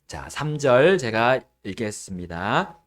자, 3절 제가 읽겠습니다.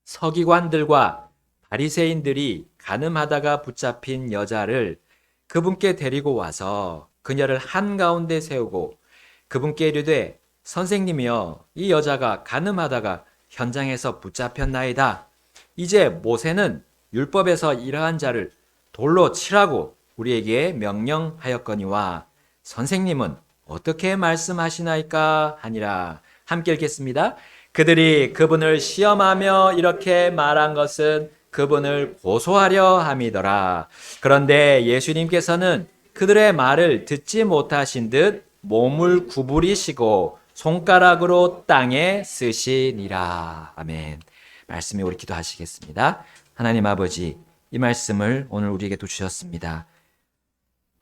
서기관들과 바리새인들이 간음하다가 붙잡힌 여자를 그분께 데리고 와서 그녀를 한가운데 세우고 그분께 이르되 선생님이여 이 여자가 간음하다가 현장에서 붙잡혔나이다. 이제 모세는 율법에서 이러한 자를 돌로 치라고 우리에게 명령하였거니와 선생님은 어떻게 말씀하시나이까 하니라. 함께 읽겠습니다. 그들이 그분을 시험하며 이렇게 말한 것은 그분을 고소하려 함이더라. 그런데 예수님께서는 그들의 말을 듣지 못하신 듯 몸을 구부리시고 손가락으로 땅에 쓰시니라. 아멘. 말씀에 우리 기도하시겠습니다. 하나님 아버지, 이 말씀을 오늘 우리에게 주셨습니다.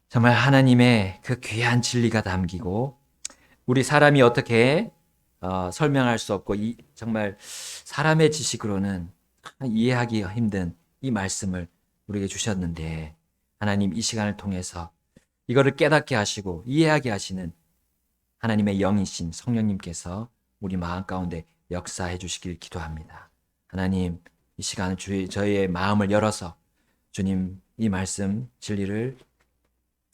정말 하나님의 그 귀한 진리가 담기고 우리 사람이 어떻게 설명할 수 없고 정말 사람의 지식으로는 이해하기 힘든 이 말씀을 우리에게 주셨는데 하나님 이 시간을 통해서 이거를 깨닫게 하시고 이해하게 하시는 하나님의 영이신 성령님께서 우리 마음 가운데 역사해 주시길 기도합니다. 하나님 이 시간을 저희의 마음을 열어서 주님 이 말씀 진리를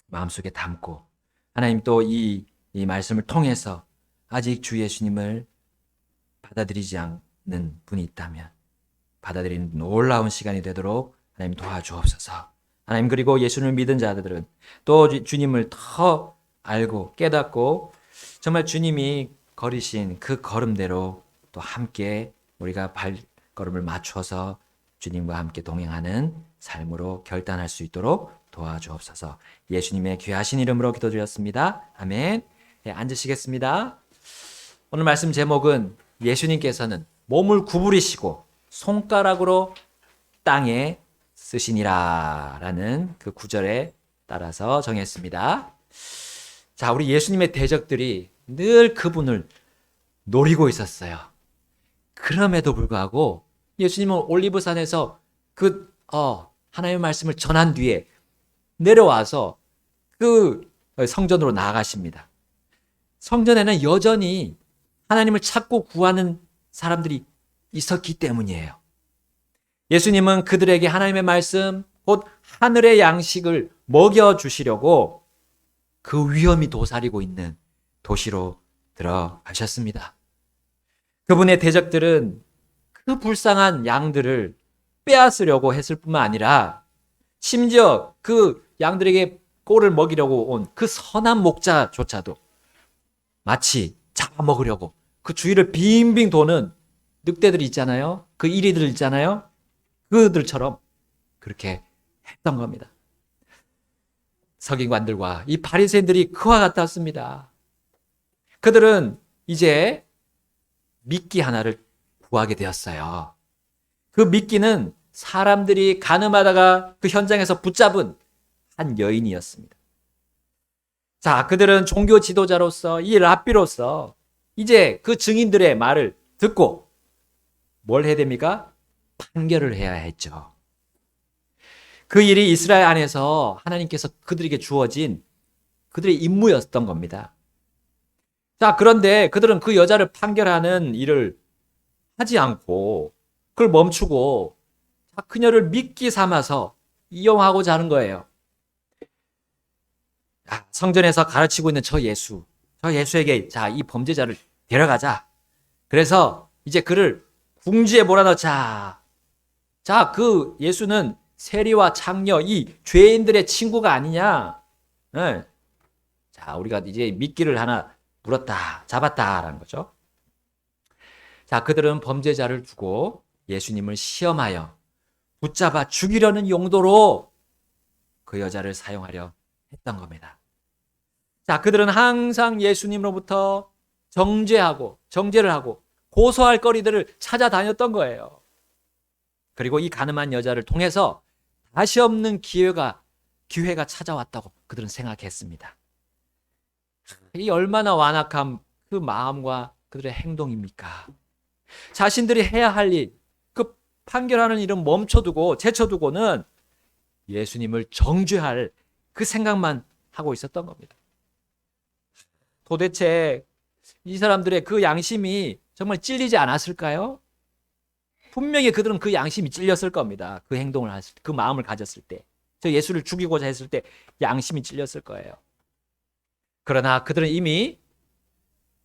마음속에 담고 하나님 또 이 말씀을 통해서 아직 주 예수님을 받아들이지 않는 분이 있다면 받아들이는 놀라운 시간이 되도록 하나님 도와주옵소서. 하나님 그리고 예수님을 믿은 자들은 또 주님을 더 알고 깨닫고 정말 주님이 걸으신 그 걸음대로 또 함께 우리가 발걸음을 맞춰서 주님과 함께 동행하는 삶으로 결단할 수 있도록 도와주옵소서. 예수님의 귀하신 이름으로 기도드렸습니다. 아멘. 네, 앉으시겠습니다. 오늘 말씀 제목은 예수님께서는 몸을 구부리시고 손가락으로 땅에 쓰시니라 라는 그 구절에 따라서 정했습니다. 자, 우리 예수님의 대적들이 늘 그분을 노리고 있었어요. 그럼에도 불구하고 예수님은 올리브산에서 하나님의 말씀을 전한 뒤에 내려와서 그 성전으로 나아가십니다. 성전에는 여전히 하나님을 찾고 구하는 사람들이 있었기 때문이에요. 예수님은 그들에게 하나님의 말씀, 곧 하늘의 양식을 먹여주시려고 그 위험이 도사리고 있는 도시로 들어가셨습니다. 그분의 대적들은 그 불쌍한 양들을 빼앗으려고 했을 뿐만 아니라 심지어 그 양들에게 꼴을 먹이려고 온 그 선한 목자조차도 마치 잡아먹으려고 그 주위를 빙빙 도는 늑대들이 있잖아요. 그 이리들 있잖아요. 그들처럼 그렇게 했던 겁니다. 서기관들과 이 바리새인들이 그와 같았습니다. 그들은 이제 미끼 하나를 구하게 되었어요. 그 미끼는 사람들이 간음하다가 그 현장에서 붙잡은 한 여인이었습니다. 자, 그들은 종교 지도자로서 이 랍비로서 이제 그 증인들의 말을 듣고 뭘 해야 됩니까? 판결을 해야 했죠. 그 일이 이스라엘 안에서 하나님께서 그들에게 주어진 그들의 임무였던 겁니다. 자, 그런데 그들은 그 여자를 판결하는 일을 하지 않고 그걸 멈추고 그녀를 미끼 삼아서 이용하고자 하는 거예요. 성전에서 가르치고 있는 저 예수에게 이 범죄자를 데려가자. 그래서 이제 그를 궁지에 몰아넣자. 자, 그 예수는 세리와 창녀, 이 죄인들의 친구가 아니냐. 네. 자, 우리가 이제 미끼를 하나 물었다, 잡았다라는 거죠. 자, 그들은 범죄자를 두고 예수님을 시험하여 붙잡아 죽이려는 용도로 그 여자를 사용하려 했던 겁니다. 자, 그들은 항상 예수님으로부터 정죄를 하고 고소할 거리들을 찾아다녔던 거예요. 그리고 이 가늠한 여자를 통해서 다시 없는 기회가 찾아왔다고 그들은 생각했습니다. 이 얼마나 완악한 그 마음과 그들의 행동입니까? 자신들이 해야 할 일, 그 판결하는 일은 제쳐두고는 예수님을 정죄할 그 생각만 하고 있었던 겁니다. 도대체 이 사람들의 그 양심이 정말 찔리지 않았을까요? 분명히 그들은 그 양심이 찔렸을 겁니다. 그 행동을 했을 때, 그 마음을 가졌을 때, 저 예수를 죽이고자 했을 때 양심이 찔렸을 거예요. 그러나 그들은 이미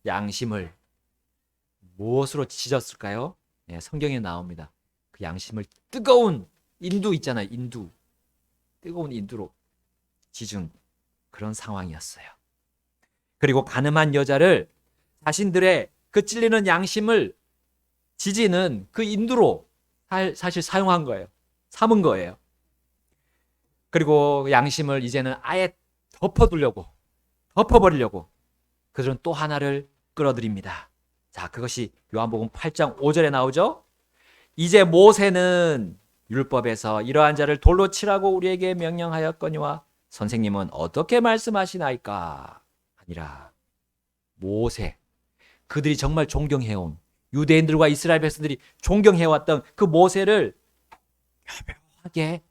양심을 무엇으로 지졌을까요? 네, 성경에 나옵니다. 그 양심을 뜨거운 인두 있잖아요. 인두. 뜨거운 인두로 지준 그런 상황이었어요. 그리고 가늠한 여자를 자신들의 그 찔리는 양심을 지지는 그 인두로 사실 사용한 거예요. 삼은 거예요. 그리고 양심을 이제는 아예 덮어버리려고 그들은 또 하나를 끌어들입니다. 자, 그것이 요한복음 8장 5절에 나오죠. 이제 모세는 율법에서 이러한 자를 돌로 치라고 우리에게 명령하였거니와 선생님은 어떻게 말씀하시나이까 하니라. 모세, 그들이 정말 존경해온, 유대인들과 이스라엘 백성들이 존경해왔던 그 모세를 교묘하게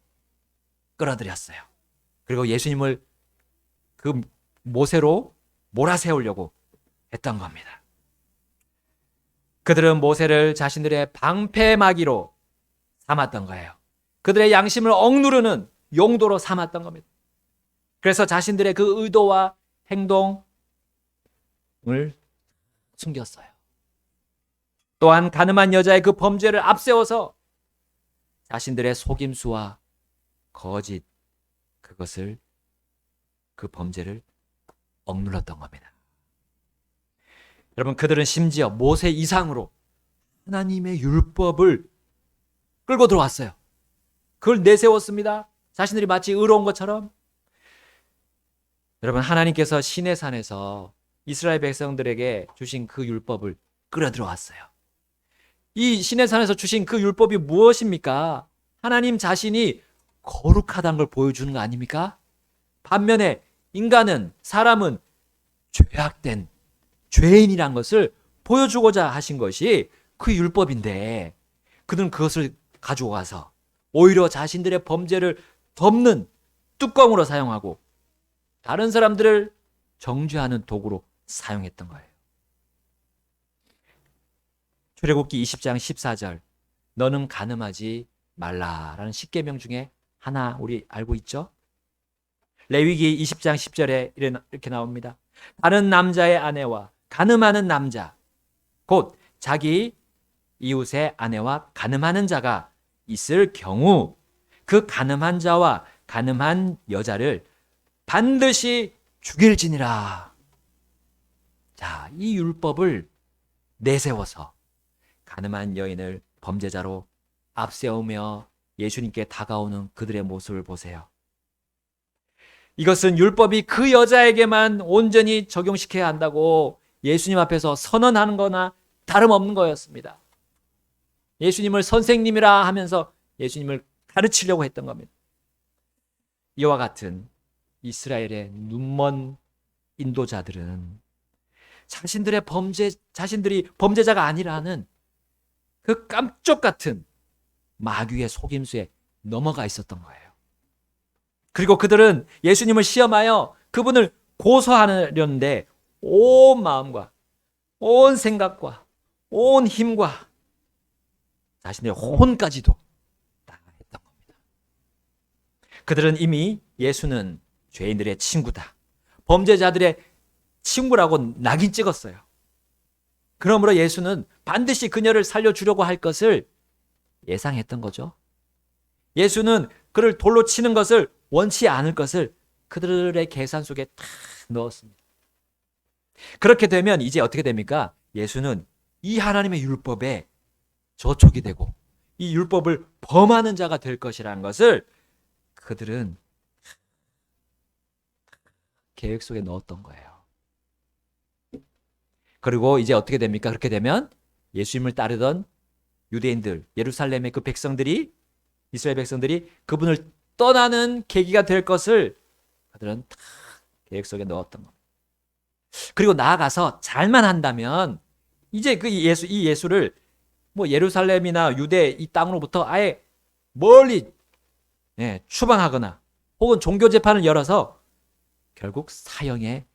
끌어들였어요. 그리고 예수님을 그 모세로 몰아세우려고 했던 겁니다. 그들은 모세를 자신들의 방패막이로 삼았던 거예요. 그들의 양심을 억누르는 용도로 삼았던 겁니다. 그래서 자신들의 그 의도와 행동을 숨겼어요. 또한 가늠한 여자의 그 범죄를 앞세워서 자신들의 속임수와 거짓, 그 범죄를 억눌렀던 겁니다. 여러분, 그들은 심지어 모세 이상으로 하나님의 율법을 끌고 들어왔어요. 그걸 내세웠습니다. 자신들이 마치 의로운 것처럼. 여러분, 하나님께서 시내산에서 이스라엘 백성들에게 주신 그 율법을 끌어 들어왔어요. 이 시내산에서 주신 그 율법이 무엇입니까? 하나님 자신이 거룩하다는 걸 보여주는 거 아닙니까? 반면에 사람은 죄악된 죄인이란 것을 보여주고자 하신 것이 그 율법인데, 그들은 그것을 가지고 가서 오히려 자신들의 범죄를 덮는 뚜껑으로 사용하고 다른 사람들을 정죄하는 도구로 사용했던 거예요. 출애굽기 20장 14절, 너는 간음하지 말라라는 십계명 중에 하나 우리 알고 있죠? 레위기 20장 10절에 이렇게 나옵니다. 다른 남자의 아내와 간음하는 남자, 곧 자기 이웃의 아내와 간음하는 자가 있을 경우 그 간음한 자와 간음한 여자를 반드시 죽일지니라. 자, 이 율법을 내세워서 간음한 여인을 범죄자로 앞세우며 예수님께 다가오는 그들의 모습을 보세요. 이것은 율법이 그 여자에게만 온전히 적용시켜야 한다고 예수님 앞에서 선언하는 거나 다름없는 거였습니다. 예수님을 선생님이라 하면서 예수님을 가르치려고 했던 겁니다. 이와 같은 이스라엘의 눈먼 인도자들은 자신들이 범죄자가 아니라는 그 깜쪽 같은 마귀의 속임수에 넘어가 있었던 거예요. 그리고 그들은 예수님을 시험하여 그분을 고소하려는데 온 마음과 온 생각과 온 힘과 자신의 혼까지도 다 했던 겁니다. 그들은 이미 예수는 죄인들의 친구다, 범죄자들의 친구라고 낙인 찍었어요. 그러므로 예수는 반드시 그녀를 살려주려고 할 것을 예상했던 거죠. 예수는 그를 돌로 치는 것을 원치 않을 것을 그들의 계산 속에 다 넣었습니다. 그렇게 되면 이제 어떻게 됩니까? 예수는 이 하나님의 율법에 저촉이 되고 이 율법을 범하는 자가 될 것이라는 것을 그들은 계획 속에 넣었던 거예요. 그리고 이제 어떻게 됩니까? 그렇게 되면 예수님을 따르던 유대인들, 예루살렘의 그 백성들이, 이스라엘 백성들이 그분을 떠나는 계기가 될 것을 그들은 다 계획 속에 넣었던 겁니다. 그리고 나아가서 잘만 한다면 이제 이 예수를 뭐 예루살렘이나 유대 이 땅으로부터 아예 멀리 추방하거나 혹은 종교 재판을 열어서 결국 사형에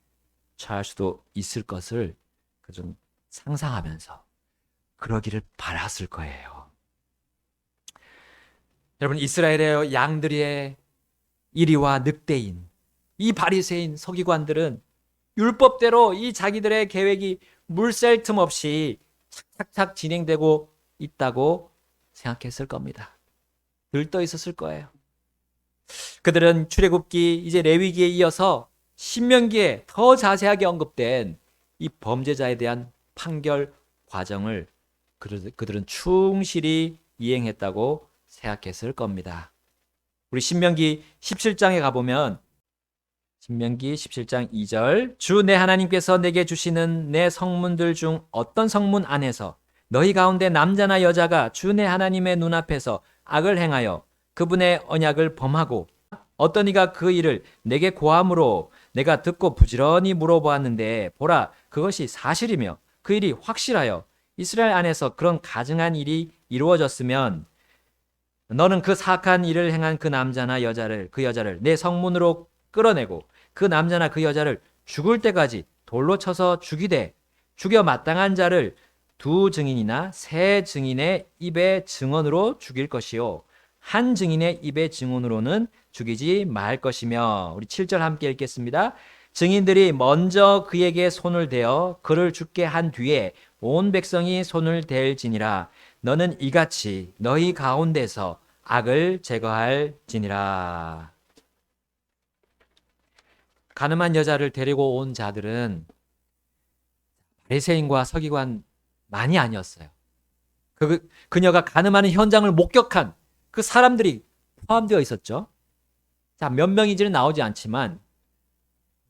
처할 수도 있을 것을 좀 상상하면서 그러기를 바랐을 거예요. 여러분, 이스라엘의 양들의 이리와 늑대인 이 바리새인 서기관들은 율법대로 이 자기들의 계획이 물샐 틈 없이 착착착 진행되고 있다고 생각했을 겁니다. 들떠 있었을 거예요. 그들은 출애굽기 이제 레위기에 이어서 신명기에 더 자세하게 언급된 이 범죄자에 대한 판결 과정을 그들은 충실히 이행했다고 생각했을 겁니다. 우리 신명기 17장에 가보면 신명기 17장 2절 주 내 하나님께서 내게 주시는 내 성문들 중 어떤 성문 안에서 너희 가운데 남자나 여자가 주 내 하나님의 눈앞에서 악을 행하여 그분의 언약을 범하고 어떤 이가 그 일을 내게 고함으로 내가 듣고 부지런히 물어보았는데 보라 그것이 사실이며 그 일이 확실하여 이스라엘 안에서 그런 가증한 일이 이루어졌으면 너는 그 사악한 일을 행한 그 남자나 그 여자를 내 성문으로 끌어내고 그 남자나 그 여자를 죽을 때까지 돌로 쳐서 죽이되 죽여 마땅한 자를 두 증인이나 세 증인의 입의 증언으로 죽일 것이요 한 증인의 입의 증언으로는 죽이지 말 것이며. 우리 7절 함께 읽겠습니다. 증인들이 먼저 그에게 손을 대어 그를 죽게 한 뒤에 온 백성이 손을 댈지니라. 너는 이같이 너희 가운데서 악을 제거할지니라. 가늠한 여자를 데리고 온 자들은 바리새인과 서기관만이 아니었어요. 그녀가 가늠하는 현장을 목격한 그 사람들이 포함되어 있었죠. 자, 몇 명인지는 나오지 않지만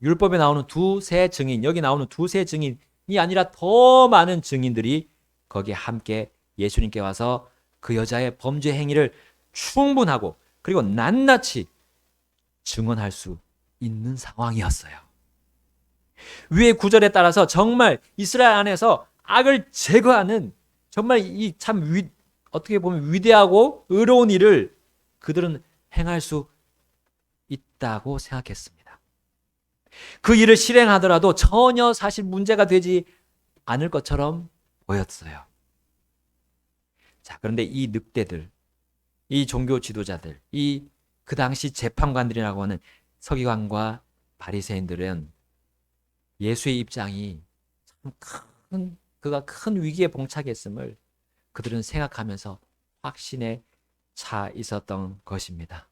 율법에 나오는 두세 증인, 여기 나오는 두세 증인이 아니라 더 많은 증인들이 거기에 함께 예수님께 와서 그 여자의 범죄 행위를 충분하고 그리고 낱낱이 증언할 수 있는 상황이었어요. 위의 구절에 따라서 정말 이스라엘 안에서 악을 제거하는 정말 이 참 어떻게 보면 위대하고 의로운 일을 그들은 행할 수 있다고 생각했습니다. 그 일을 실행하더라도 전혀 사실 문제가 되지 않을 것처럼 보였어요. 자, 그런데 이 늑대들, 이 종교 지도자들, 그 당시 재판관들이라고 하는 서기관과 바리새인들은 예수의 입장이 참 그가 큰 위기에 봉착했음을 그들은 생각하면서 확신에 차 있었던 것입니다.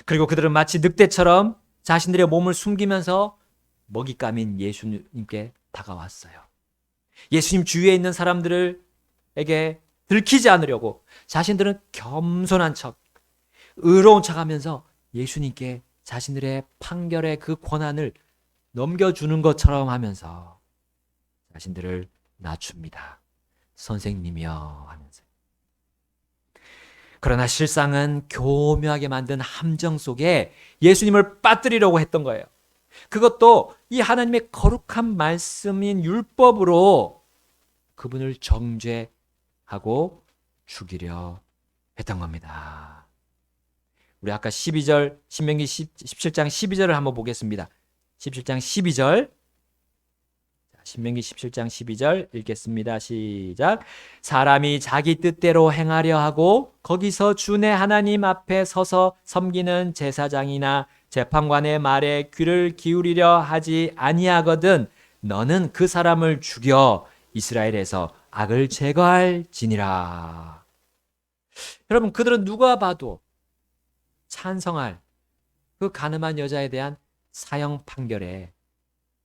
그리고 그들은 마치 늑대처럼 자신들의 몸을 숨기면서 먹잇감인 예수님께 다가왔어요. 예수님 주위에 있는 사람들에게 들키지 않으려고 자신들은 겸손한 척, 의로운 척하면서 예수님께 자신들의 판결의 그 권한을 넘겨주는 것처럼 하면서 자신들을 낮춥니다. 선생님이여 하면서. 그러나 실상은 교묘하게 만든 함정 속에 예수님을 빠뜨리려고 했던 거예요. 그것도 이 하나님의 거룩한 말씀인 율법으로 그분을 정죄하고 죽이려 했던 겁니다. 우리 아까 12절, 신명기 17장 12절을 한번 보겠습니다. 17장 12절. 신명기 17장 12절 읽겠습니다. 시작. 사람이 자기 뜻대로 행하려 하고 거기서 주내 하나님 앞에 서서 섬기는 제사장이나 재판관의 말에 귀를 기울이려 하지 아니하거든 너는 그 사람을 죽여 이스라엘에서 악을 제거할지니라. 여러분, 그들은 누가 봐도 찬성할 그 가늠한 여자에 대한 사형 판결에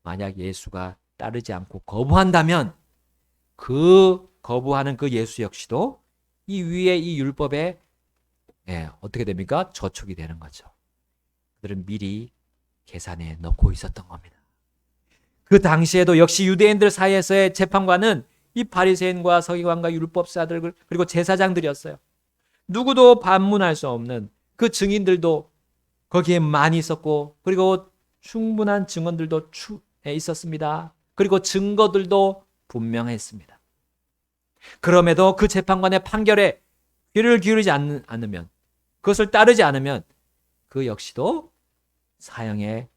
만약 예수가 따르지 않고 거부한다면 그 거부하는 그 예수 역시도 이 위에 이 율법에 어떻게 됩니까? 저촉이 되는 거죠. 그들은 미리 계산해 넣고 있었던 겁니다. 그 당시에도 역시 유대인들 사이에서의 재판관은 이 바리새인과 서기관과 율법사들 그리고 제사장들이었어요. 누구도 반문할 수 없는 그 증인들도 거기에 많이 있었고 그리고 충분한 증언들도 있었습니다. 그리고 증거들도 분명했습니다. 그럼에도 그 재판관의 판결에 귀를 기울이지 않으면, 그것을 따르지 않으면 그 역시도 사형에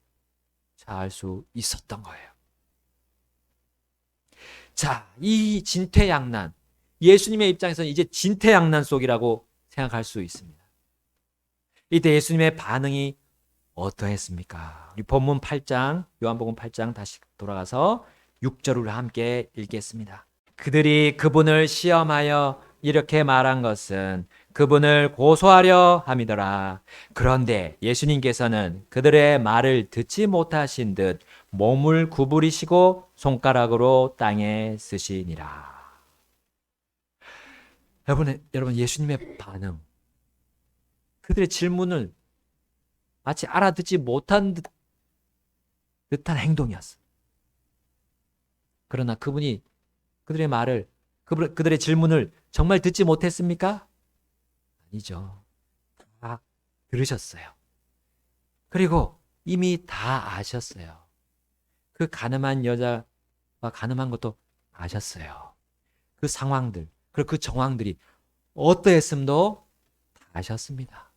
처할 수 있었던 거예요. 자, 이 진퇴양난, 예수님의 입장에서는 이제 진퇴양난 속이라고 생각할 수 있습니다. 이때 예수님의 반응이 어떠했습니까? 우리 본문 8장, 요한복음 8장 다시 돌아가서 6절을 함께 읽겠습니다. 그들이 그분을 시험하여 이렇게 말한 것은 그분을 고소하려 함이더라. 그런데 예수님께서는 그들의 말을 듣지 못하신 듯 몸을 구부리시고 손가락으로 땅에 쓰시니라. 여러분 예수님의 반응, 그들의 질문을 마치 알아듣지 못한 듯한 행동이었어. 그러나 그분이 그들의 말을, 그들의 질문을 정말 듣지 못했습니까? 아니죠. 다 들으셨어요. 그리고 이미 다 아셨어요. 그 가늠한 여자와 가늠한 것도 아셨어요. 그 상황들, 그리고 그 정황들이 어떠했음도 다 아셨습니다.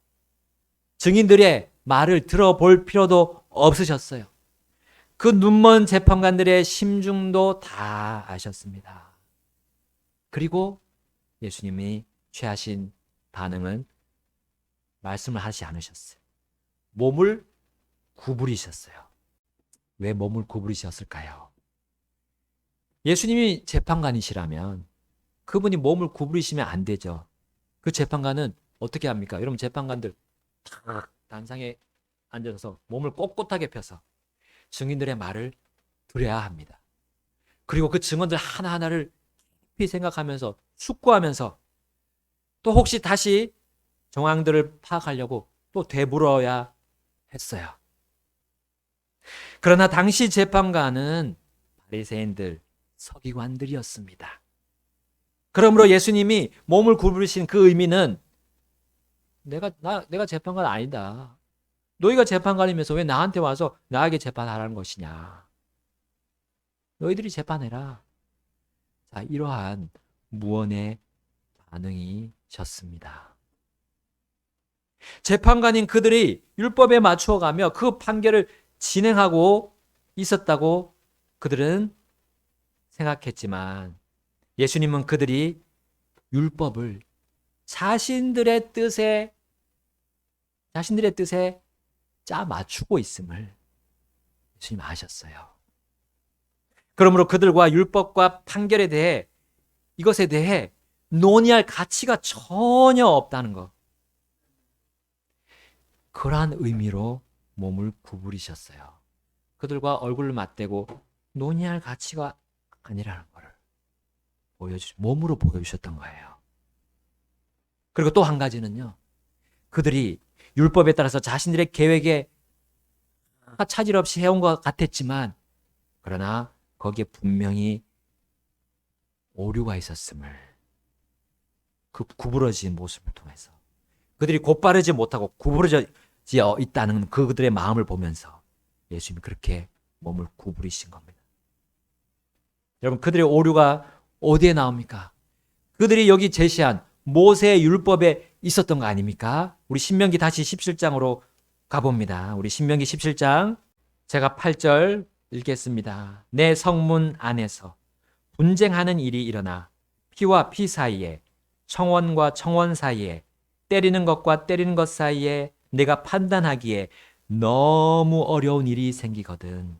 증인들의 말을 들어볼 필요도 없으셨어요. 그 눈먼 재판관들의 심중도 다 아셨습니다. 그리고 예수님이 취하신 반응은 말씀을 하지 않으셨어요. 몸을 구부리셨어요. 왜 몸을 구부리셨을까요? 예수님이 재판관이시라면 그분이 몸을 구부리시면 안 되죠. 그 재판관은 어떻게 합니까? 여러분 재판관들 탁 단상에 앉아서 몸을 꼿꼿하게 펴서 증인들의 말을 들어야 합니다. 그리고 그 증언들 하나하나를 깊이 생각하면서 숙고하면서 또 혹시 다시 정황들을 파악하려고 또 되물어야 했어요. 그러나 당시 재판관은 바리새인들, 서기관들이었습니다. 그러므로 예수님이 몸을 구부리신 그 의미는 내가 재판관 아니다. 너희가 재판관이면서 왜 나한테 와서 나에게 재판하라는 것이냐. 너희들이 재판해라. 자, 이러한 무언의 반응이셨습니다. 재판관인 그들이 율법에 맞추어가며 그 판결을 진행하고 있었다고 그들은 생각했지만 예수님은 그들이 율법을 자신들의 뜻에 짜 맞추고 있음을 예수님 아셨어요. 그러므로 그들과 율법과 판결에 대해, 이것에 대해 논의할 가치가 전혀 없다는 것. 그러한 의미로 몸을 구부리셨어요. 그들과 얼굴을 맞대고 논의할 가치가 아니라는 것을 몸으로 보여주셨던 거예요. 그리고 또 한 가지는요. 그들이 율법에 따라서 자신들의 계획에 차질 없이 해온 것 같았지만 그러나 거기에 분명히 오류가 있었음을, 그 구부러진 모습을 통해서 그들이 곧바르지 못하고 구부러져 있다는 그들의 마음을 보면서 예수님이 그렇게 몸을 구부리신 겁니다. 여러분 그들의 오류가 어디에 나옵니까? 그들이 여기 제시한 모세의 율법에 있었던 거 아닙니까? 우리 신명기 다시 17장으로 가봅니다. 우리 신명기 17장 제가 8절 읽겠습니다. 내 성문 안에서 분쟁하는 일이 일어나 피와 피 사이에, 청원과 청원 사이에, 때리는 것과 때리는 것 사이에 내가 판단하기에 너무 어려운 일이 생기거든.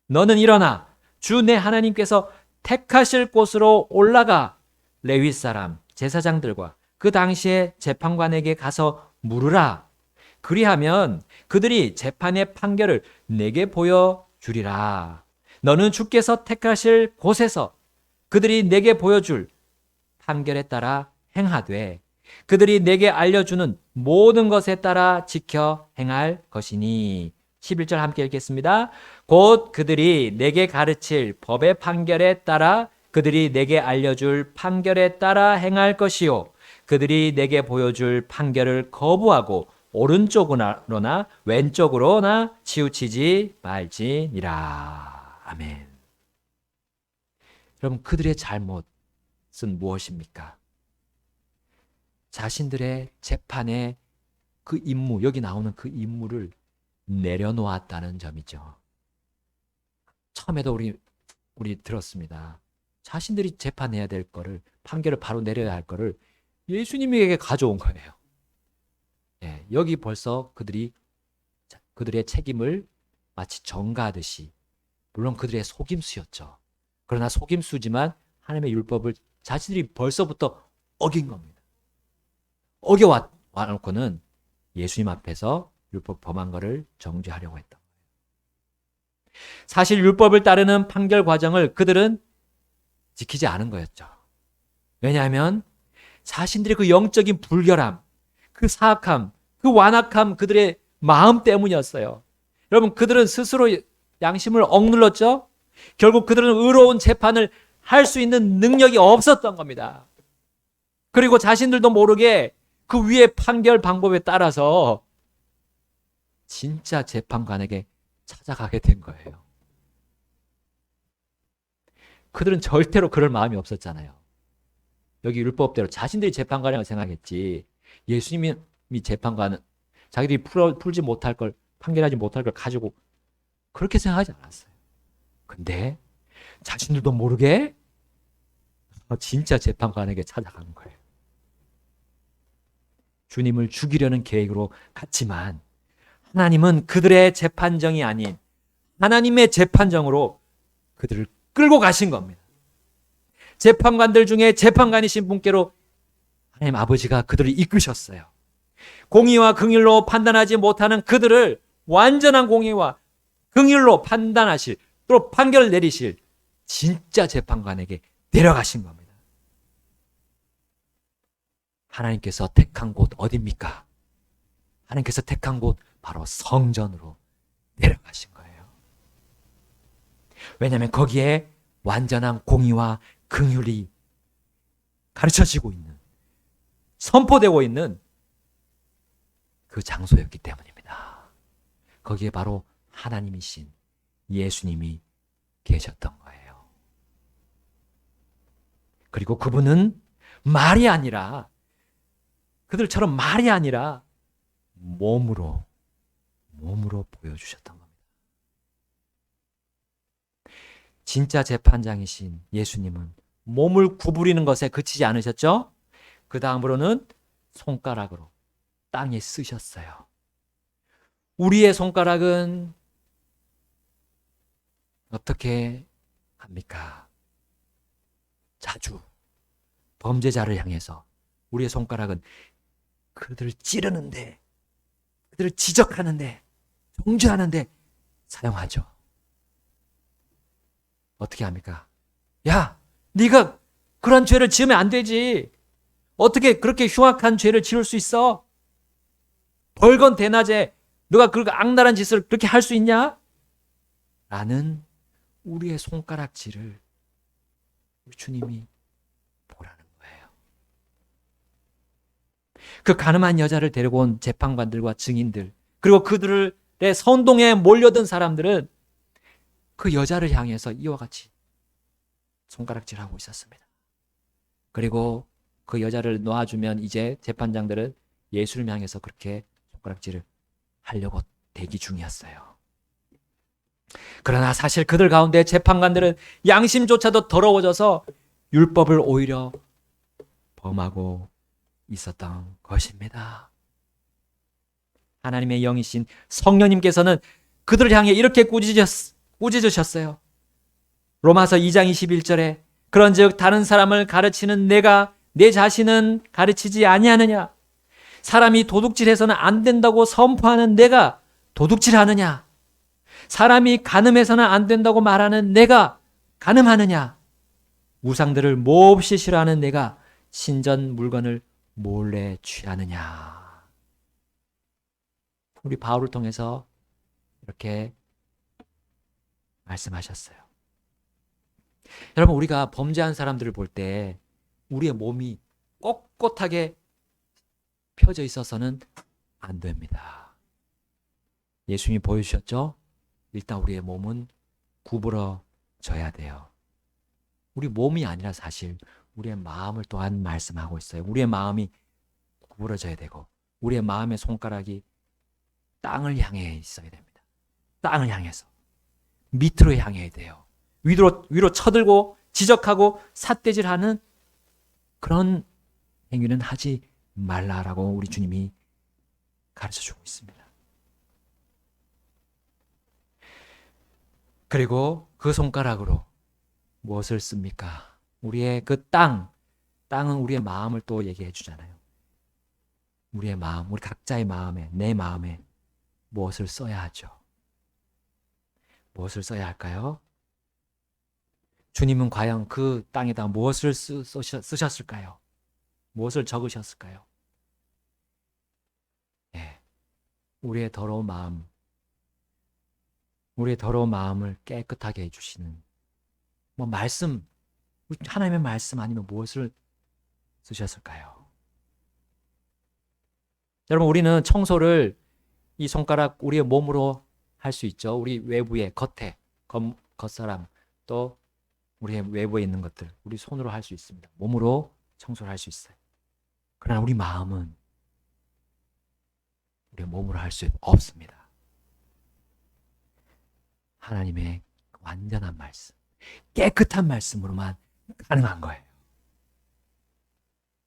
너는 일어나 주 내 하나님께서 택하실 곳으로 올라가 레위 사람 제사장들과 그 당시에 재판관에게 가서 물으라. 그리하면 그들이 재판의 판결을 내게 보여주리라. 너는 주께서 택하실 곳에서 그들이 내게 보여줄 판결에 따라 행하되 그들이 내게 알려주는 모든 것에 따라 지켜 행할 것이니. 11절 함께 읽겠습니다. 곧 그들이 내게 가르칠 법의 판결에 따라 그들이 내게 알려줄 판결에 따라 행할 것이요 그들이 내게 보여줄 판결을 거부하고 오른쪽으로나 왼쪽으로나 치우치지 말지니라. 아멘. 여러분 그들의 잘못은 무엇입니까? 자신들의 재판의 그 임무, 여기 나오는 그 임무를 내려놓았다는 점이죠. 처음에도 우리 들었습니다. 자신들이 재판해야 될 거를, 판결을 바로 내려야 할 거를 예수님에게 가져온 거예요. 예, 여기 벌써 그들의 책임을 마치 전가하듯이, 물론 그들의 속임수였죠. 그러나 속임수지만 하나님의 율법을 자신들이 벌써부터 어긴 겁니다. 어겨와놓고는 예수님 앞에서 율법 범한 것을 정죄하려고 했던 거예요. 사실 율법을 따르는 판결 과정을 그들은 지키지 않은 거였죠. 왜냐하면 자신들의 그 영적인 불결함, 그 사악함, 그 완악함, 그들의 마음 때문이었어요. 여러분, 그들은 스스로 양심을 억눌렀죠. 결국 그들은 의로운 재판을 할 수 있는 능력이 없었던 겁니다. 그리고 자신들도 모르게 그 위의 판결 방법에 따라서 진짜 재판관에게 찾아가게 된 거예요. 그들은 절대로 그럴 마음이 없었잖아요. 여기 율법대로 자신들이 재판관이라고 생각했지, 예수님이 재판관은 자기들이 풀지 못할 걸, 판결하지 못할 걸 가지고 그렇게 생각하지 않았어요. 근데 자신들도 모르게 진짜 재판관에게 찾아간 거예요. 주님을 죽이려는 계획으로 갔지만 하나님은 그들의 재판정이 아닌 하나님의 재판정으로 그들을 끌고 가신 겁니다. 재판관들 중에 재판관이신 분께로 하나님 아버지가 그들을 이끄셨어요. 공의와 긍휼로 판단하지 못하는 그들을 완전한 공의와 긍휼로 판단하실, 또 판결을 내리실 진짜 재판관에게 데려가신 겁니다. 하나님께서 택한 곳 어디입니까? 하나님께서 택한 곳 바로 성전으로 데려가신 거예요. 왜냐하면 거기에 완전한 공의와 긍휼이 가르쳐지고 있는, 선포되고 있는 그 장소였기 때문입니다. 거기에 바로 하나님이신 예수님이 계셨던 거예요. 그리고 그분은 말이 아니라, 그들처럼 말이 아니라 몸으로 보여주셨던 겁니다. 진짜 재판장이신 예수님은 몸을 구부리는 것에 그치지 않으셨죠? 그 다음으로는 손가락으로 땅에 쓰셨어요. 우리의 손가락은 어떻게 합니까? 자주 범죄자를 향해서 우리의 손가락은 그들을 찌르는데, 그들을 지적하는데, 정죄하는데 사용하죠. 어떻게 합니까? 야, 네가 그런 죄를 지으면 안 되지. 어떻게 그렇게 흉악한 죄를 지을 수 있어? 벌건 대낮에 너가 그 악랄한 짓을 그렇게 할 수 있냐? 라는 우리의 손가락질을 주님이 보라는 거예요. 그 가늠한 여자를 데리고 온 재판관들과 증인들, 그리고 그들의 선동에 몰려든 사람들은 그 여자를 향해서 이와 같이 손가락질하고 있었습니다. 그리고 그 여자를 놓아주면 이제 재판장들은 예수를 향해서 그렇게 손가락질을 하려고 대기 중이었어요. 그러나 사실 그들 가운데 재판관들은 양심조차도 더러워져서 율법을 오히려 범하고 있었던 것입니다. 하나님의 영이신 성령님께서는 그들을 향해 이렇게 꾸짖으셨어요. 로마서 2장 21절에 그런즉 다른 사람을 가르치는 내가 내 자신은 가르치지 아니하느냐? 사람이 도둑질해서는 안 된다고 선포하는 내가 도둑질하느냐? 사람이 간음해서는 안 된다고 말하는 내가 간음하느냐? 우상들을 몹시 싫어하는 내가 신전 물건을 몰래 취하느냐? 우리 바울을 통해서 이렇게 말씀하셨어요. 여러분, 우리가 범죄한 사람들을 볼 때 우리의 몸이 꼿꼿하게 펴져 있어서는 안 됩니다. 예수님이 보여주셨죠? 일단 우리의 몸은 구부러져야 돼요. 우리 몸이 아니라 사실 우리의 마음을 또한 말씀하고 있어요. 우리의 마음이 구부러져야 되고 우리의 마음의 손가락이 땅을 향해 있어야 됩니다. 땅을 향해서 밑으로 향해야 돼요. 위로 쳐들고 지적하고 삿대질하는 그런 행위는 하지 말라라고 우리 주님이 가르쳐주고 있습니다. 그리고 그 손가락으로 무엇을 씁니까? 우리의 그 땅은 우리의 마음을 또 얘기해 주잖아요. 우리의 마음, 우리 각자의 마음에, 내 마음에 무엇을 써야 하죠? 무엇을 써야 할까요? 주님은 과연 그 땅에다 무엇을 쓰셨을까요? 무엇을 적으셨을까요? 네, 우리의 더러운 마음을 깨끗하게 해주시는 말씀, 하나님의 말씀 아니면 무엇을 쓰셨을까요? 여러분, 우리는 청소를 이 손가락 우리의 몸으로 할 수 있죠. 우리 외부에, 겉에, 겉사람, 또 우리의 외부에 있는 것들, 우리 손으로 할 수 있습니다. 몸으로 청소를 할 수 있어요. 그러나 우리 마음은 우리의 몸으로 할 수 없습니다. 하나님의 완전한 말씀, 깨끗한 말씀으로만 가능한 거예요.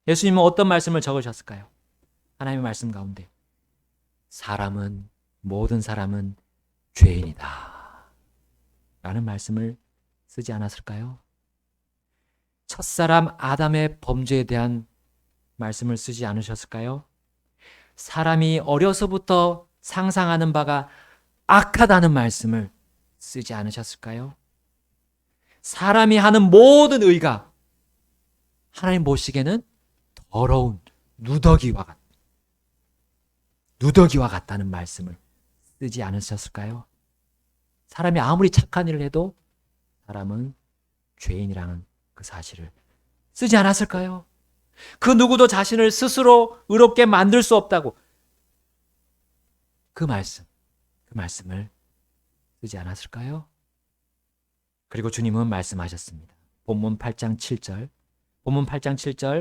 예수님은 어떤 말씀을 적으셨을까요? 하나님의 말씀 가운데 모든 사람은 죄인이다 라는 말씀을 쓰지 않았을까요? 첫사람 아담의 범죄에 대한 말씀을 쓰지 않으셨을까요? 사람이 어려서부터 상상하는 바가 악하다는 말씀을 쓰지 않으셨을까요? 사람이 하는 모든 의가 하나님 보시기에는 더러운 누더기와 같다는 말씀을 쓰지 않으셨을까요? 사람이 아무리 착한 일을 해도 사람은 죄인이라는 그 사실을 쓰지 않았을까요? 그 누구도 자신을 스스로 의롭게 만들 수 없다고 그 말씀을 쓰지 않았을까요? 그리고 주님은 말씀하셨습니다. 본문 8장 7절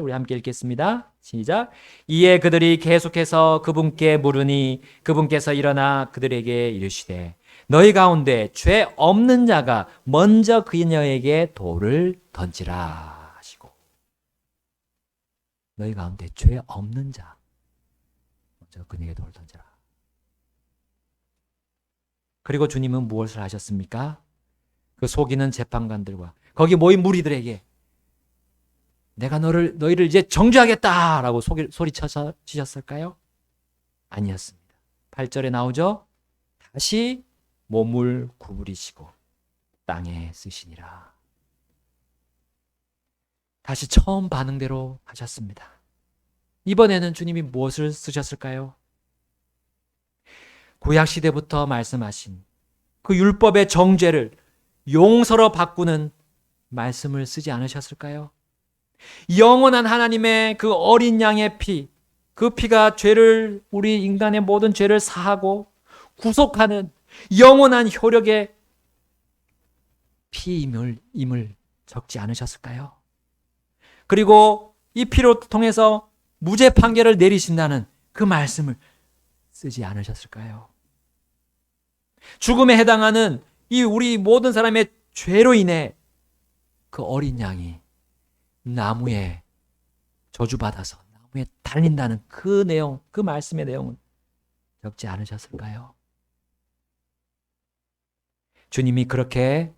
우리 함께 읽겠습니다. 시작. 이에 그들이 계속해서 그분께 물으니 그분께서 일어나 그들에게 이르시되 너희 가운데 죄 없는 자가 먼저 그녀에게 돌을 던지라 하시고, 너희 가운데 죄 없는 자 먼저 그녀에게 돌을 던지라. 그리고 주님은 무엇을 하셨습니까? 그 속이는 재판관들과 거기 모인 무리들에게 내가 너희를 이제 정죄하겠다라고 소리치셨을까요? 아니었습니다. 8절에 나오죠. 다시 몸을 구부리시고 땅에 쓰시니라. 다시 처음 반응대로 하셨습니다. 이번에는 주님이 무엇을 쓰셨을까요? 구약시대부터 말씀하신 그 율법의 정죄를 용서로 바꾸는 말씀을 쓰지 않으셨을까요? 영원한 하나님의 그 어린 양의 피, 그 피가 우리 인간의 모든 죄를 사하고 구속하는 영원한 효력의 피임을 적지 않으셨을까요? 그리고 이 피로 통해서 무죄 판결을 내리신다는 그 말씀을 쓰지 않으셨을까요? 죽음에 해당하는 이 우리 모든 사람의 죄로 인해 그 어린 양이 나무에 저주받아서 나무에 달린다는 그 내용, 그 말씀의 내용은 적지 않으셨을까요? 주님이 그렇게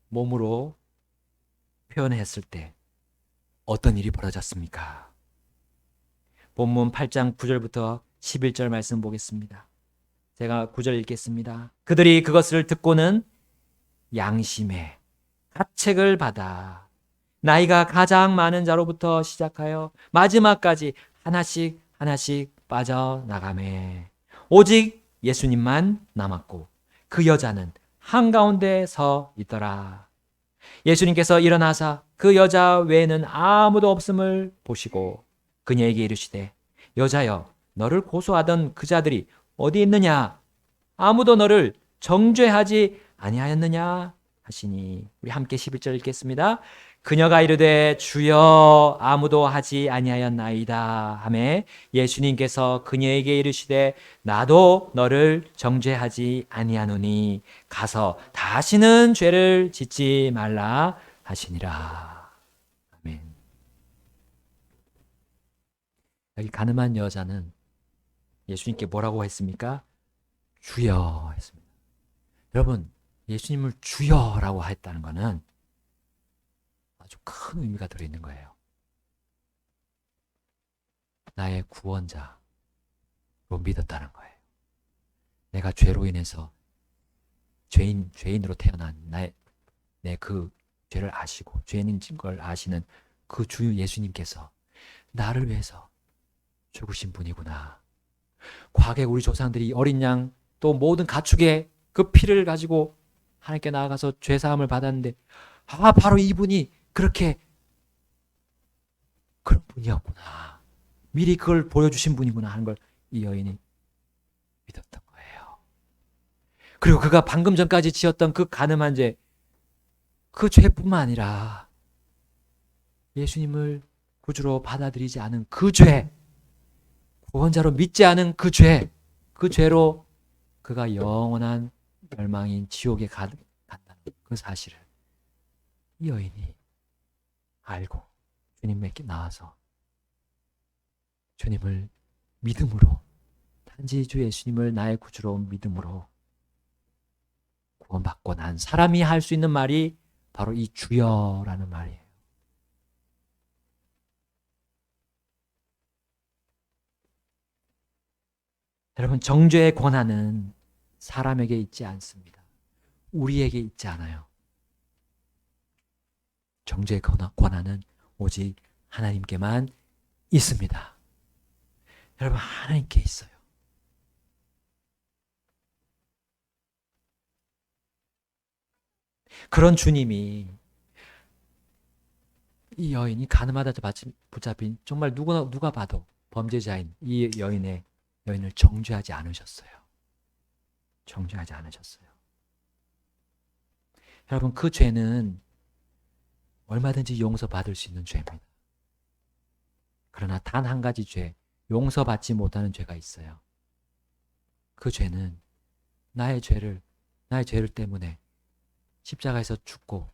몸으로 표현했을 때 어떤 일이 벌어졌습니까? 본문 8장 9절부터 11절 말씀 보겠습니다. 제가 9절 읽겠습니다. 그들이 그것을 듣고는 양심의 가책을 받아 나이가 가장 많은 자로부터 시작하여 마지막까지 하나씩 빠져나가매 오직 예수님만 남았고 그 여자는 한가운데 서 있더라. 예수님께서 일어나사 그 여자 외에는 아무도 없음을 보시고 그녀에게 이르시되 여자여 너를 고소하던 그 자들이 어디 있느냐? 아무도 너를 정죄하지 아니하였느냐? 하시니 우리 함께 11절 읽겠습니다. 그녀가 이르되 주여 아무도 하지 아니하였나이다 하매 예수님께서 그녀에게 이르시되 나도 너를 정죄하지 아니하노니 가서 다시는 죄를 짓지 말라 하시니라. 아멘. 여기 가늠한 여자는 예수님께 뭐라고 했습니까? 주여 했습니다. 여러분, 예수님을 주여라고 했다는 것은 아주 큰 의미가 들어있는 거예요. 나의 구원자로 믿었다는 거예요. 내가 죄로 인해서 죄인으로 태어난 내 그 죄를 아시고 죄인인 걸 아시는 그 주 예수님께서 나를 위해서 죽으신 분이구나. 과거에 우리 조상들이 어린 양 또 모든 가축의 그 피를 가지고 하나님께 나아가서 죄사함을 받았는데 바로 이분이 그렇게 그런 분이었구나. 미리 그걸 보여주신 분이구나 하는 걸 이 여인이 믿었던 거예요. 그리고 그가 방금 전까지 지었던 그 간음한 죄, 그 죄뿐만 아니라 예수님을 구주로 받아들이지 않은 그 죄, 구원자로 믿지 않은 그 죄로 그가 영원한 멸망인 지옥에 간다는 그 사실을 이 여인이 알고 주님께 나와서 주님을 믿음으로, 단지 주 예수님을 나의 구주로 믿음으로 구원받고 난 사람이 할 수 있는 말이 바로 이 주여라는 말이에요. 여러분, 정죄의 권한은 사람에게 있지 않습니다. 우리에게 있지 않아요. 정죄의 권한은 오직 하나님께만 있습니다. 여러분, 하나님께 있어요. 그런 주님이 이 여인이 가늠하다 붙잡힌 정말 누가 봐도 범죄자인 이 여인을 정죄하지 않으셨어요. 정죄하지 않으셨어요. 여러분, 그 죄는 얼마든지 용서받을 수 있는 죄입니다. 그러나 단 한 가지 죄, 용서받지 못하는 죄가 있어요. 그 죄는 나의 죄를 때문에 십자가에서 죽고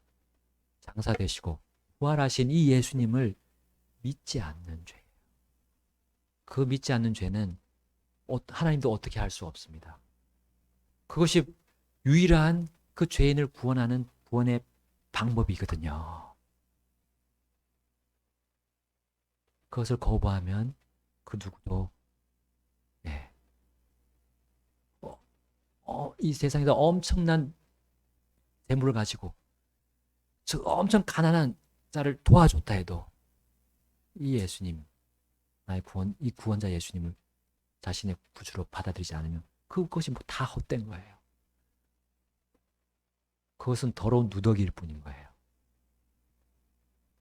장사되시고 부활하신 이 예수님을 믿지 않는 죄예요. 그 믿지 않는 죄는 하나님도 어떻게 할 수 없습니다. 그것이 유일한 그 죄인을 구원하는 구원의 방법이거든요. 그것을 거부하면 그 누구도 이 세상에서 엄청난 재물을 가지고 저 엄청 가난한 자를 도와줬다 해도 이 예수님, 이 구원자 예수님을 자신의 구주로 받아들이지 않으면 그것이 다 헛된 거예요. 그것은 더러운 누더기일 뿐인 거예요.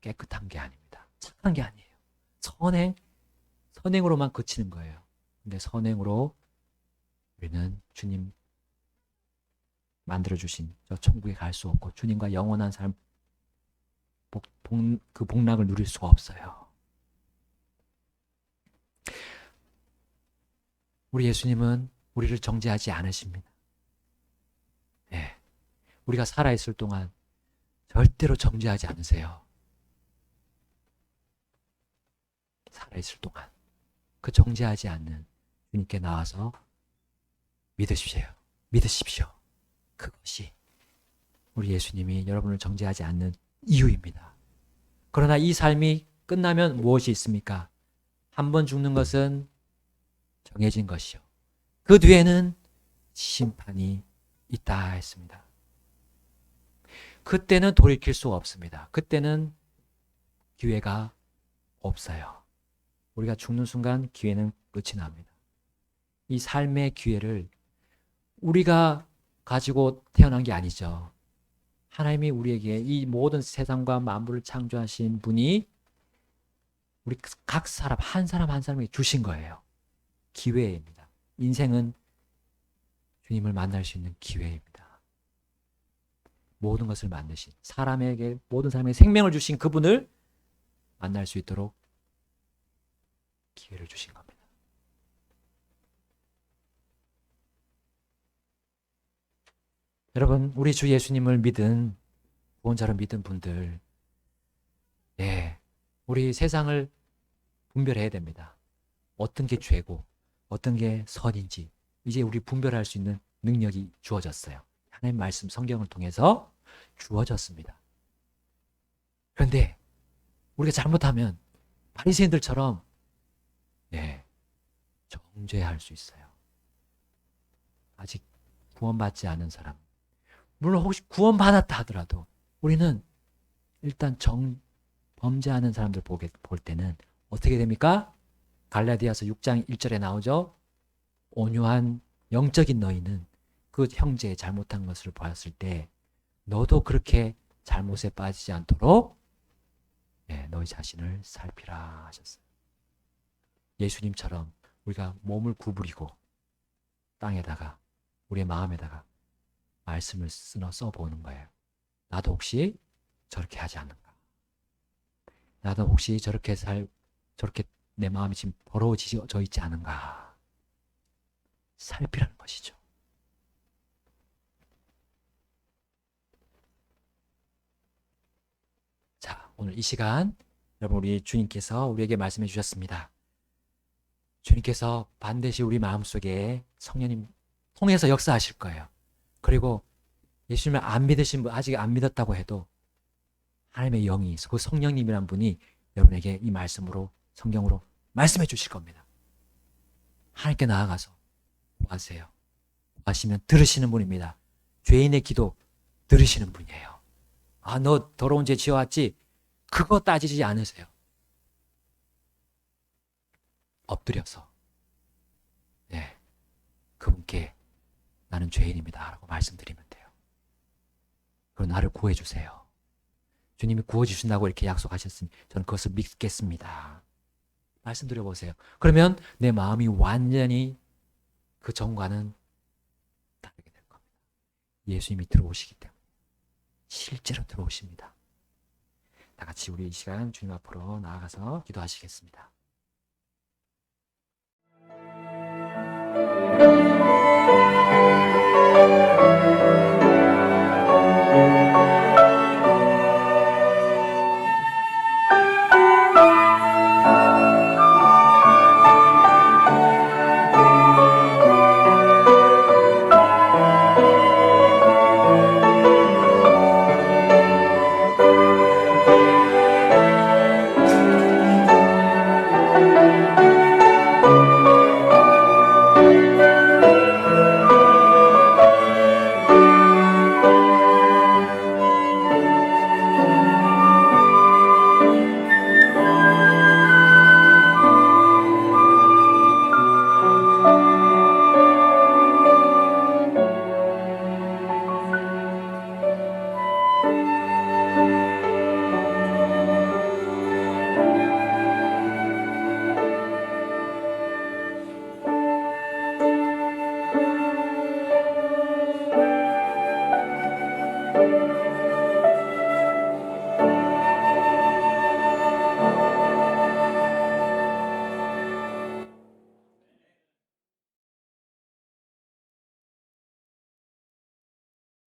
깨끗한 게 아닙니다. 착한 게 아니에요. 선행으로만 그치는 거예요. 근데 선행으로 우리는 주님 만들어주신 저 천국에 갈 수 없고 주님과 영원한 삶, 그 복락을 누릴 수가 없어요. 우리 예수님은 우리를 정죄하지 않으십니다. 네. 우리가 살아있을 동안 절대로 정죄하지 않으세요. 살아있을 동안 그 정죄하지 않는 주님께 나와서 믿으십시오. 그것이 우리 예수님이 여러분을 정죄하지 않는 이유입니다. 그러나 이 삶이 끝나면 무엇이 있습니까? 한 번 죽는 것은 정해진 것이요. 그 뒤에는 심판이 있다 했습니다. 그때는 돌이킬 수가 없습니다. 그때는 기회가 없어요. 우리가 죽는 순간 기회는 끝이 납니다. 이 삶의 기회를 우리가 가지고 태어난 게 아니죠. 하나님이 우리에게 이 모든 세상과 만물을 창조하신 분이 우리 각 사람 한 사람에게 주신 거예요. 기회입니다. 인생은 주님을 만날 수 있는 기회입니다. 모든 것을 만드신 모든 사람에게 생명을 주신 그분을 만날 수 있도록 기회를 주신 겁니다. 여러분, 우리 주 예수님을 믿은 구원자로 믿은 분들, 예, 우리 세상을 분별해야 됩니다. 어떤 게 죄고 어떤 게 선인지 이제 우리 분별할 수 있는 능력이 주어졌어요. 하나님 말씀 성경을 통해서 주어졌습니다. 그런데 우리가 잘못하면 바리새인들처럼 예, 정죄할 수 있어요. 아직 구원받지 않은 사람, 물론 혹시 구원받았다 하더라도 우리는 일단 범죄하는 사람들 볼 때는 어떻게 됩니까? 갈라디아서 6장 1절에 나오죠. 온유한 영적인 너희는 그 형제의 잘못한 것을 보았을 때 너도 그렇게 잘못에 빠지지 않도록 너희 자신을 살피라 하셨어요. 예수님처럼 우리가 몸을 구부리고 땅에다가 우리의 마음에다가 말씀을 써보는 거예요. 나도 혹시 저렇게 하지 않는가? 나도 혹시 저렇게 내 마음이 지금 더러워지져 있지 않은가? 살피라는 것이죠. 자, 오늘 이 시간 여러분 우리 주님께서 우리에게 말씀해 주셨습니다. 주님께서 반드시 우리 마음속에 성령님 통해서 역사하실 거예요. 그리고 예수님을 안 믿으신 분, 아직 안 믿었다고 해도 하나님의 영이 있어. 그 성령님이란 분이 여러분에게 이 말씀으로 성경으로 말씀해 주실 겁니다. 하나님께 나아가서 구하세요. 구하시면 들으시는 분입니다. 죄인의 기도 들으시는 분이에요. 아, 너 더러운 죄 지어왔지? 그거 따지지 않으세요. 엎드려서 그분께 나는 죄인입니다 라고 말씀드리면 돼요. 그리고 나를 구해주세요. 주님이 구워주신다고 이렇게 약속하셨으니 저는 그것을 믿겠습니다. 말씀드려보세요. 그러면 내 마음이 완전히 그 전과는 다르게 될 겁니다. 예수님이 들어오시기 때문에 실제로 들어오십니다. 다 같이 우리 이 시간 주님 앞으로 나아가서 기도하시겠습니다.